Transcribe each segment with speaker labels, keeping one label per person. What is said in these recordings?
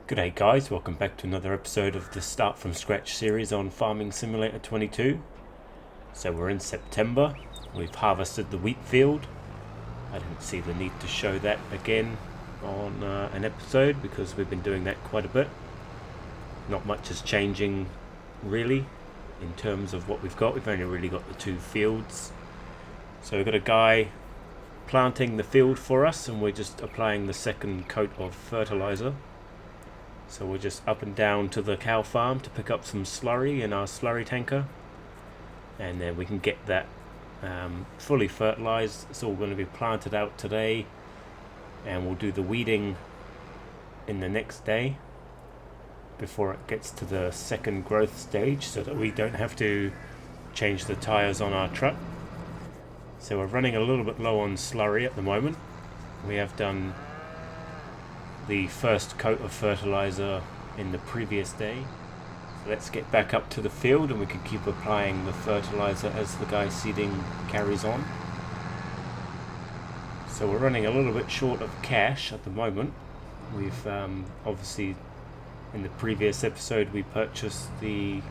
Speaker 1: G'day guys, welcome back to another episode of the Start From Scratch series on Farming Simulator 22. So we're in September, we've harvested the wheat field. I didn't see the need to show that again on an episode because we've been doing that quite a bit. Not much is changing really in terms of what we've got. We've only really got the two fields. So we've got a guy planting the field for us and we're just applying the second coat of fertilizer. So we're just up and down to the cow farm to pick up some slurry in our slurry tanker, and then we can get that fully fertilized. It's all going to be planted out today, and we'll do the weeding in the next day before it gets to the second growth stage, so that we don't have to change the tires on our truck. So we're running a little bit low on slurry at the moment. We have done the first coat of fertilizer in the previous day. So let's get back up to the field and we can keep applying the fertilizer as the guy seeding carries on. So we're running a little bit short of cash at the moment. We've obviously in the previous episode we purchased the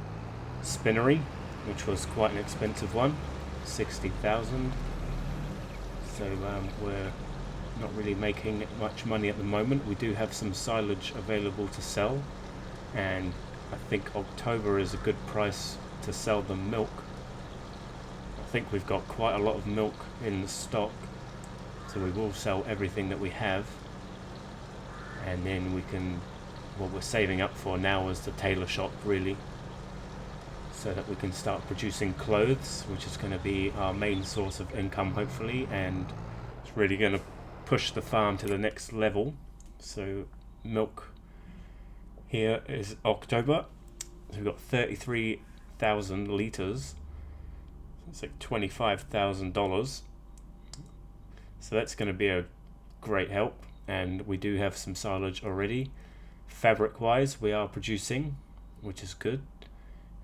Speaker 1: spinnery, which was quite an expensive one, 60,000. So we're not really making much money at the moment. We do have some silage available to sell, and I think October is a good price to sell the milk. I think we've got quite a lot of milk in the stock, so we will sell everything that we have, and then we can, what we're saving up for now is the tailor shop really, so that we can start producing clothes, which is going to be our main source of income hopefully, and it's really going to push the farm to the next level. So milk here is October, so we've got 33,000 litres. It's like $25,000, so that's going to be a great help. And we do have some silage already. Fabric wise we are producing, which is good,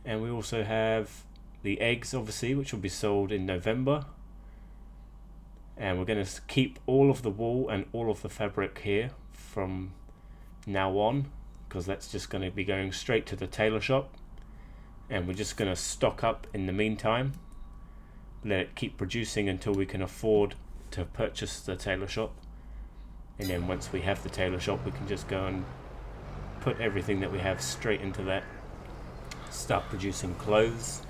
Speaker 1: and we also have the eggs obviously, which will be sold in November. And we're going to keep all of the wool and all of the fabric here from now on, because that's just going to be going straight to the tailor shop, and we're just going to stock up in the meantime, let it keep producing until we can afford to purchase the tailor shop, and then once we have the tailor shop we can just go and put everything that we have straight into that, start producing clothes.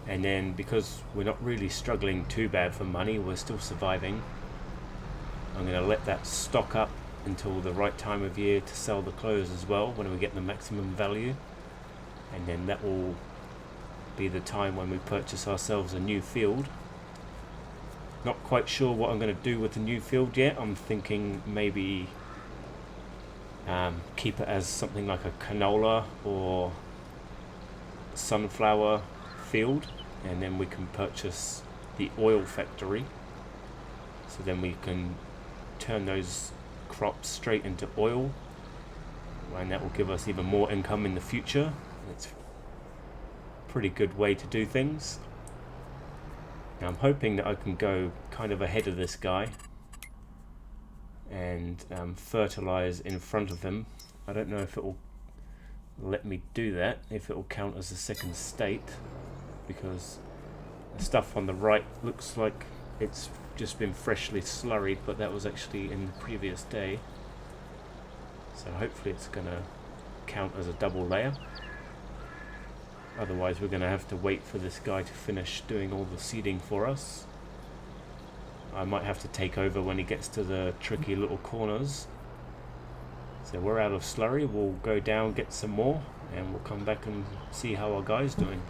Speaker 1: And then because we're not really struggling too bad for money, we're still surviving, I'm going to let that stock up until the right time of year to sell the clothes as well, when we get the maximum value, and then that will be the time when we purchase ourselves a new field. Not quite sure what I'm going to do with the new field yet. I'm thinking maybe keep it as something like a canola or sunflower field, and then we can purchase the oil factory, so then we can turn those crops straight into oil, and that will give us even more income in the future. It's a pretty good way to do things. Now I'm hoping that I can go kind of ahead of this guy and fertilize in front of him. I don't know if it will let me do that, if it will count as a second state, because the stuff on the right looks like it's just been freshly slurried, but that was actually in the previous day. So hopefully it's going to count as a double layer. Otherwise we're going to have to wait for this guy to finish doing all the seeding for us. I might have to take over when he gets to the tricky little corners. So we're out of slurry, we'll go down, get some more, and we'll come back and see how our guy's doing.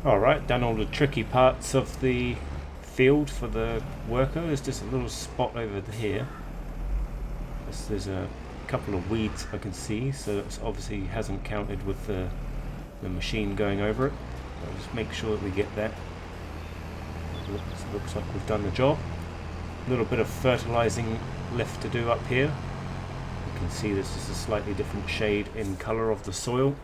Speaker 1: Alright, done all the tricky parts of the field for the worker. There's just a little spot over here. There's a couple of weeds I can see, so it obviously hasn't counted with the machine going over it. I'll just make sure that we get that. Looks like we've done the job. A little bit of fertilizing left to do up here. You can see this is a slightly different shade in color of the soil.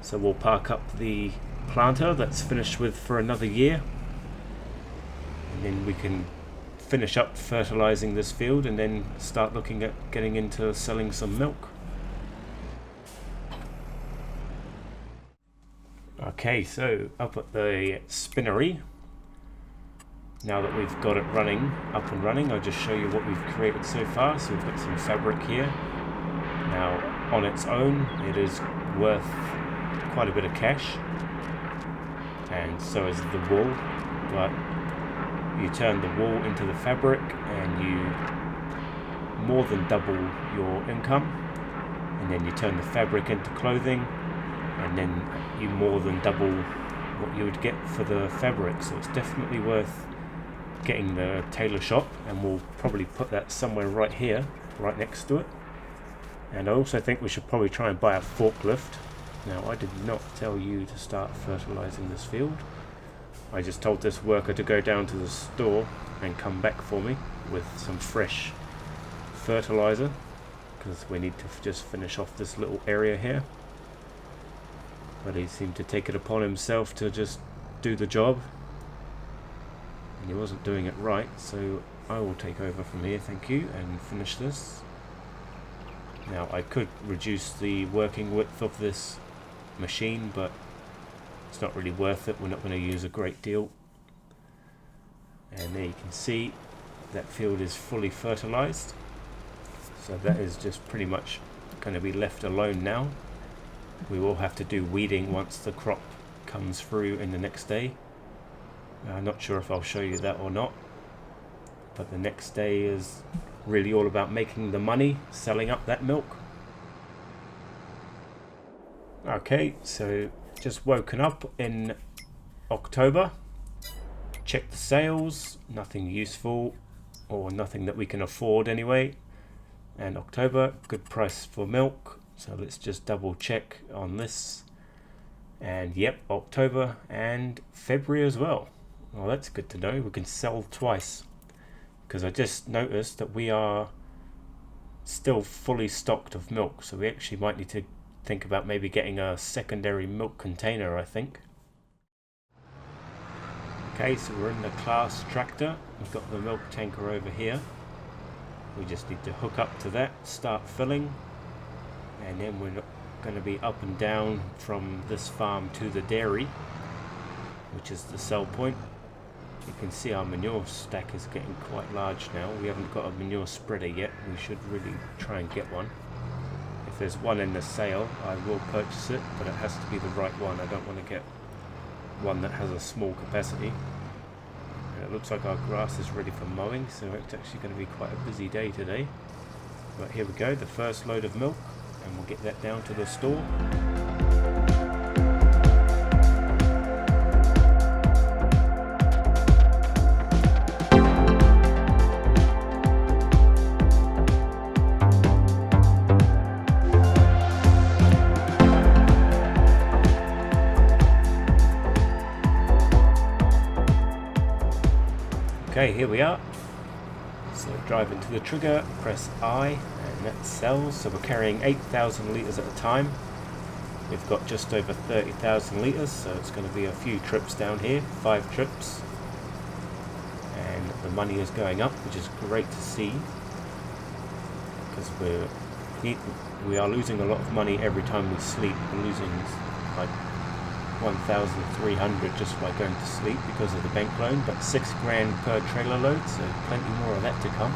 Speaker 1: So we'll park up the planter that's finished with for another year, and then we can finish up fertilizing this field and then start looking at getting into selling some milk. Okay, so up at the spinnery, now that we've got it up and running, I'll just show you what we've created so far. So we've got some fabric here. Now on its own it is worth quite a bit of cash, and so is the wool, but you turn the wool into the fabric and you more than double your income, and then you turn the fabric into clothing and then you more than double what you would get for the fabric. So it's definitely worth getting the tailor shop, and we'll probably put that somewhere right here, right next to it. And I also think we should probably try and buy a forklift. Now, I did not tell you to start fertilizing this field. I just told this worker to go down to the store and come back for me with some fresh fertilizer, because we need to just finish off this little area here. But he seemed to take it upon himself to just do the job, and he wasn't doing it right, so I will take over from here, thank you, and finish this. Now, I could reduce the working width of this machine, but it's not really worth it. We're not going to use a great deal. And there you can see that field is fully fertilized, so that is just pretty much going to be left alone now. We will have to do weeding once the crop comes through in the next day. I'm not sure if I'll show you that or not, but the next day is really all about making the money, selling up that milk. Okay, so just woken up in October, check the sales, nothing useful or nothing that we can afford anyway. And October, good price for milk, so let's just double check on this. And yep, October and February as well. Well, that's good to know. We can sell twice, because I just noticed that we are still fully stocked of milk, so we actually might need to think about maybe getting a secondary milk container, I think. Okay, so we're in the class tractor. We've got the milk tanker over here. We just need to hook up to that, start filling, and then we're going to be up and down from this farm to the dairy, which is the sell point. You can see our manure stack is getting quite large now. We haven't got a manure spreader yet. We should really try and get one. If there's one in the sale, I will purchase it, but it has to be the right one. I don't want to get one that has a small capacity. And it looks like our grass is ready for mowing, so it's actually going to be quite a busy day today. But here we go, the first load of milk, and we'll get that down to the store. Okay, here we are. So drive into the trigger, press I, and that sells. So we're carrying 8,000 litres at a time. We've got just over 30,000 litres, so it's going to be a few trips down here, 5 trips. And the money is going up, which is great to see, because we are losing a lot of money every time we sleep. We're losing like 1,300 just by going to sleep because of the bank loan, but 6 grand per trailer load, so plenty more of that to come.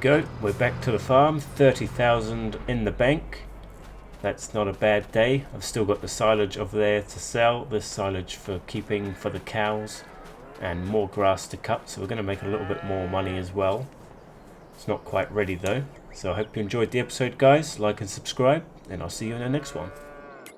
Speaker 1: go. We're back to the farm. 30,000 in the bank. That's not a bad day. I've still got the silage over there to sell. This silage for keeping for the cows, and more grass to cut. So we're going to make a little bit more money as well. It's not quite ready though. So I hope you enjoyed the episode, guys. Like and subscribe, and I'll see you in the next one.